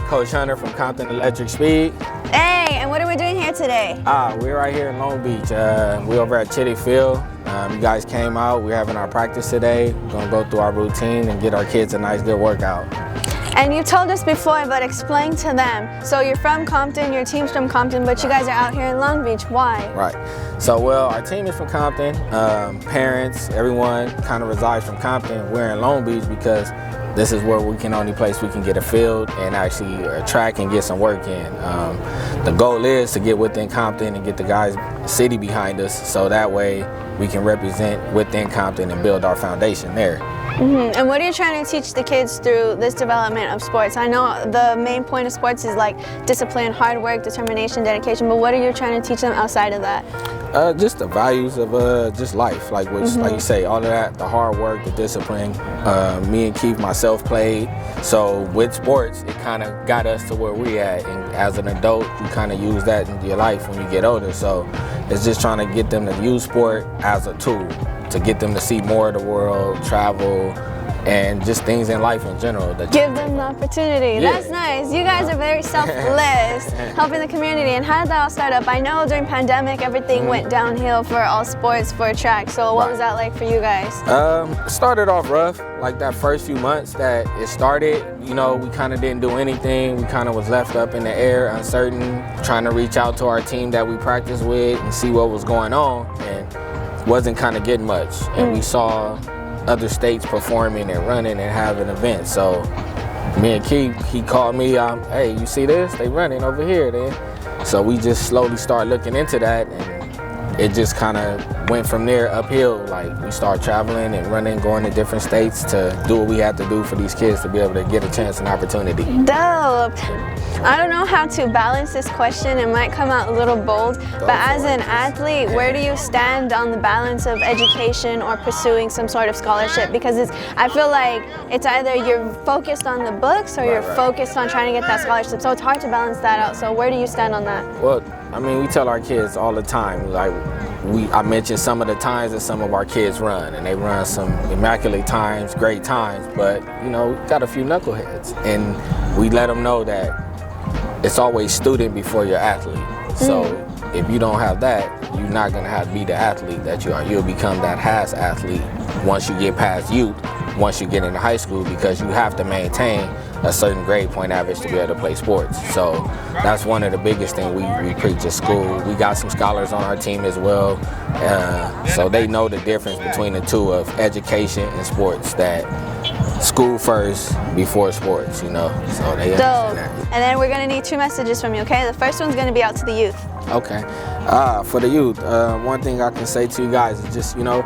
Coach Hunter from Compton Electric Speed. Hey, and what are we doing here today? We're right here in Long Beach. We're over at Chitty Field. You guys came out. We're having our practice today. We're going to go through our routine and get our kids a nice, good workout. And you told us before, but explain to them. So you're from Compton, your team's from Compton, but you guys are out here in Long Beach. Why? Right. So, well, our team is from Compton. Parents, everyone kind of resides from Compton. We're in Long Beach because this is where we can only place we can get a field and actually a track and get some work in. The goal is to get within Compton and get the guys, city behind us, so that way we can represent within Compton and build our foundation there. And what are you trying to teach the kids through this development of sports? I know the main point of sports is like discipline, hard work, determination, dedication, but what are you trying to teach them outside of that? Just the values of just life, like like you say, all of that, the hard work, the discipline. Me and Keith, myself, played. So with sports, it kind of got us to where we at. And as an adult, you kind of use that in your life when you get older. So it's just trying to get them to use sport as a tool to get them to see more of the world, travel, and just things in life in general. Give them the opportunity. Yeah. That's nice. You guys are very selfless, helping the community. And how did that all start up? I know during pandemic, everything went downhill for all sports, for track. So what was that like for you guys? It started off rough. Like that first few months that it started, you know, we kind of didn't do anything. We kind of was left up in the air, uncertain, trying to reach out to our team that we practiced with and see what was going on. And wasn't kind of getting much. And we saw other states performing and running and having events. So me and Keith, he called me, hey, you see this? They running over here then. So we just slowly started looking into that, and it just kind of went from there uphill. Like we started traveling and running, going to different states to do what we had to do for these kids to be able to get a chance and opportunity. Dope. I don't know how to balance this question. It might come out a little bold, but as an athlete, where do you stand on the balance of education or pursuing some sort of scholarship? Because I feel like it's either you're focused on the books or you're focused on trying to get that scholarship. So it's hard to balance that out. So where do you stand on that? Well, I mean, we tell our kids all the time, like I mentioned some of the times that some of our kids run, and they run some immaculate times, great times, but you know, we got a few knuckleheads, and we let them know that it's always student before you're athlete. So if you don't have that, you're not gonna be the athlete that you are. You'll become that has athlete once you get past youth, once you get into high school, because you have to maintain a certain grade point average to be able to play sports. So that's one of the biggest things we preach at school. We got some scholars on our team as well, so they know the difference between the two of education and sports, that school first before sports, you know, so they understand that. And then we're gonna need 2 messages from you, okay? The first one's gonna be out to the youth. Okay, for the youth, one thing I can say to you guys is just, you know,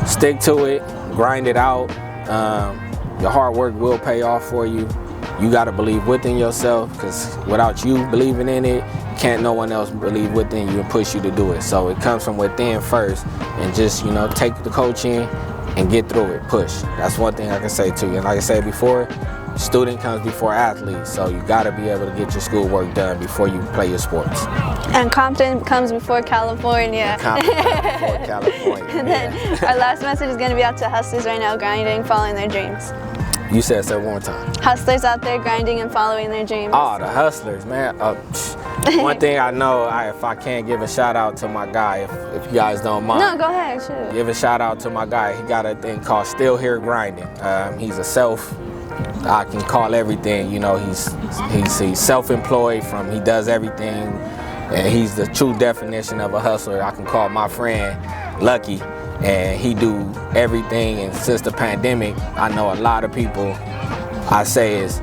stick to it, grind it out. Your hard work will pay off for you. You gotta believe within yourself, because without you believing in it, can't no one else believe within you and push you to do it. So it comes from within first, and just, you know, take the coaching and get through it, push. That's one thing I can say to you. And like I said before, student comes before athlete, so you gotta be able to get your schoolwork done before you play your sports. And Compton comes before California. Compton comes before California. And then our last message is gonna be out to hustlers right now, grinding, following their dreams. You said so one more time. Hustlers out there grinding and following their dreams. Oh, the hustlers, man. One thing I know, if I can't give a shout out to my guy, if you guys don't mind. No, go ahead, shoot. Give a shout out to my guy. He got a thing called Still Here Grinding. He's a I can call everything, you know, he's self-employed, he does everything, and he's the true definition of a hustler. I can call my friend Lucky, and he do everything. And since the pandemic, I know a lot of people, I say is,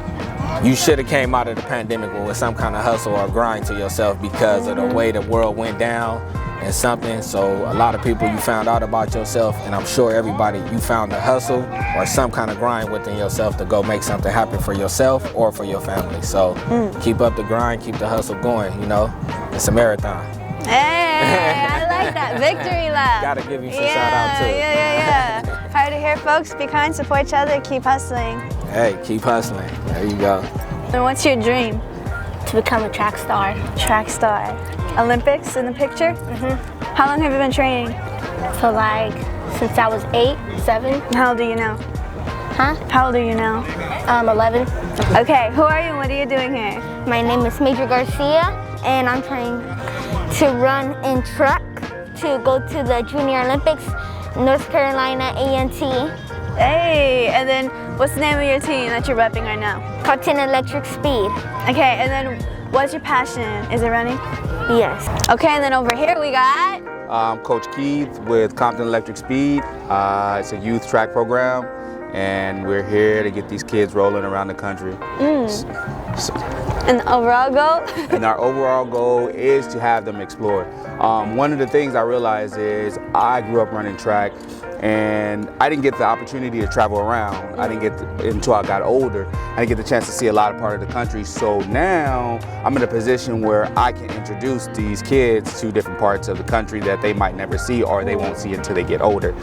you should have came out of the pandemic with some kind of hustle or grind to yourself because of the way the world went down and something. So a lot of people, you found out about yourself, and I'm sure everybody, you found a hustle or some kind of grind within yourself to go make something happen for yourself or for your family. So keep up the grind, keep the hustle going, you know, it's a marathon. Hey, I like that. Victory lap. Gotta give you some shout out too. Yeah. Hard to hear, folks. Be kind, support each other, keep hustling. Hey, keep hustling. There you go. And what's your dream? To become a track star. Track star. Olympics in the picture? How long have you been training? For since I was 8, 7. How old are you now? Huh? How old are you now? 11. Okay, who are you and what are you doing here? My name is Major Garcia, and I'm trying to run in track to go to the Junior Olympics, North Carolina A&T. Hey, and then what's the name of your team that you're repping right now? Compton Electric Speed. Okay, and then what's your passion? Is it running? Yes. Okay, and then over here we got... I'm Coach Keith with Compton Electric Speed. It's a youth track program, and we're here to get these kids rolling around the country. And the overall goal? And our overall goal is to have them explore. One of the things I realized is I grew up running track, and I didn't get the opportunity to travel around. I didn't get until I got older. I didn't get the chance to see a lot of part of the country. So now I'm in a position where I can introduce these kids to different parts of the country that they might never see or they won't see until they get older.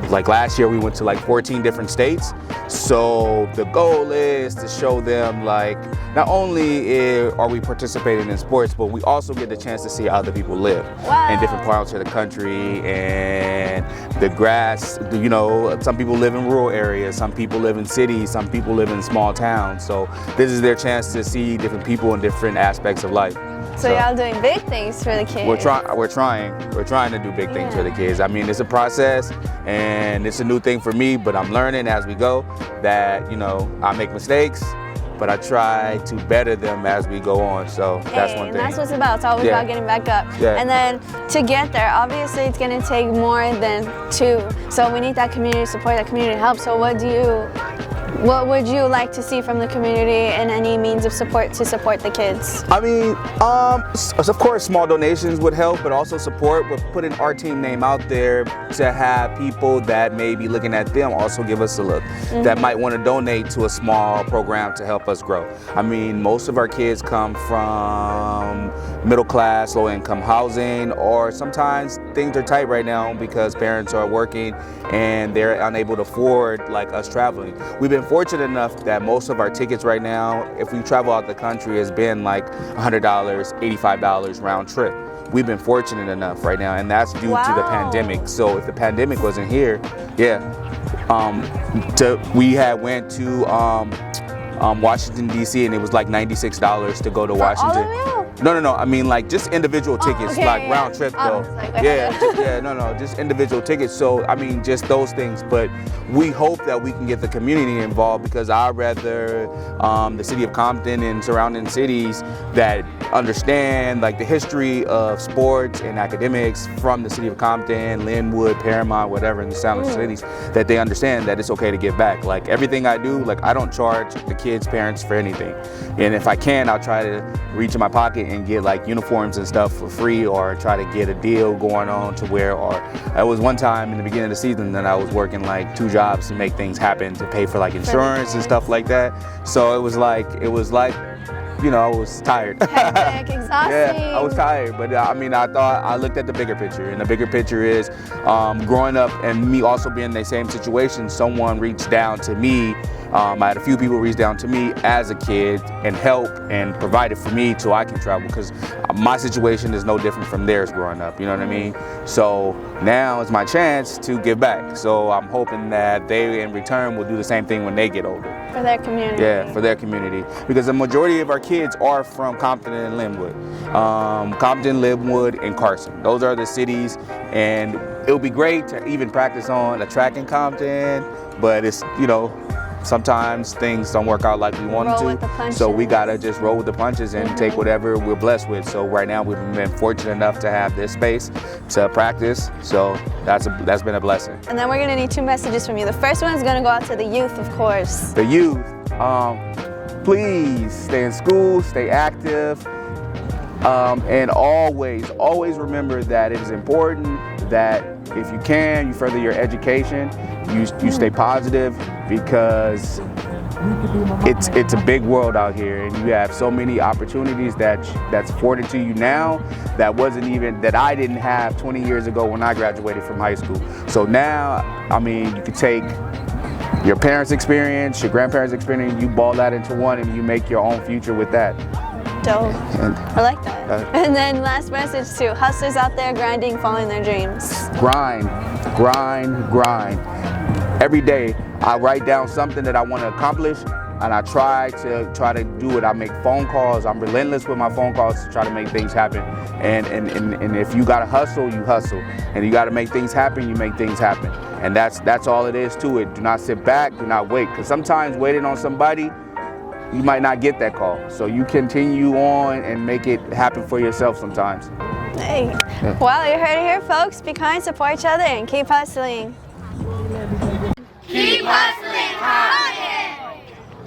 Like last year we went to like 14 different states. So the goal is to show them like not only are we participating in sports, but we also get the chance to see how other people live in different parts of the country, and the grass, you know, some people live in rural areas, some people live in cities, some people live in small towns. So this is their chance to see different people in different aspects of life. So y'all doing big things for the kids. We're trying to do big things for the kids. I mean, it's a process and it's a new thing for me, but I'm learning as we go that, you know, I make mistakes, but I try to better them as we go on. So that's one thing. And that's what it's about. It's always about getting back up. Yeah. And then to get there, obviously it's going to take more than two. So we need that community support, that community help. So what would you like to see from the community and any means of support to support the kids? I mean, of course small donations would help, but also support with putting our team name out there to have people that may be looking at them also give us a look, that might want to donate to a small program to help us grow. I mean, most of our kids come from middle class, low income housing, or sometimes things are tight right now because parents are working and they're unable to afford like us traveling. We've been fortunate enough that most of our tickets right now, if we travel out the country, has been like $100, $85 round trip. We've been fortunate enough right now, and that's due to the pandemic. So if the pandemic wasn't here, we had went to Washington, D.C., and it was like $96 to go to Washington. All of you? No. I mean, like just individual tickets, like round trip though. Just individual tickets. So I mean, just those things. But we hope that we can get the community involved, because I'd rather the city of Compton and surrounding cities that understand like the history of sports and academics from the city of Compton, Linwood, Paramount, whatever in the surrounding cities, that they understand that it's okay to give back. Like everything I do, like I don't charge the kids' parents for anything, and if I can, I'll try to reach in my pocket and get like uniforms and stuff for free, or try to get a deal going on to where, or I was one time in the beginning of the season that I was working like 2 jobs to make things happen, to pay for like insurance and stuff like that. So it was like, you know, I was tired. Hectic, exhausting. Yeah, I was tired, but I mean, I looked at the bigger picture, and the bigger picture is growing up and me also being in the same situation, someone reached down to me. I had a few people reach down to me as a kid and help and provided for me so I can travel, because my situation is no different from theirs growing up, you know what I mean? So now it's my chance to give back. So I'm hoping that they in return will do the same thing when they get older. For their community. Yeah, for their community. Because the majority of our kids are from Compton and Linwood. Compton, Linwood, and Carson. Those are the cities, and it would be great to even practice on a track in Compton, but it's, you know, sometimes things don't work out like we wanted to, so we gotta just roll with the punches and take whatever we're blessed with. So right now we've been fortunate enough to have this space to practice, so that's been a blessing. And then we're gonna need 2 messages from you. The first one is gonna go out to the youth, of course. The youth, please stay in school, stay active, and always remember that it is important that if you can, you further your education, you stay positive, because it's a big world out here, and you have so many opportunities that's afforded to you now that I didn't have 20 years ago when I graduated from high school. So now, I mean, you could take your parents' experience, your grandparents' experience, you ball that into one, and you make your own future with that. Dope. I like that. And then last message to hustlers out there grinding, following their dreams. Grind. Every day I write down something that I want to accomplish, and I try to do it. I make phone calls. I'm relentless with my phone calls to try to make things happen. And if you gotta hustle, you hustle. And you gotta make things happen, you make things happen. And that's all it is to it. Do not sit back, do not wait. Because sometimes waiting on somebody, you might not get that call. So you continue on and make it happen for yourself sometimes. Hey. Yeah. Well, you heard it here, folks. Be kind, support each other, and keep hustling. Keep hustling.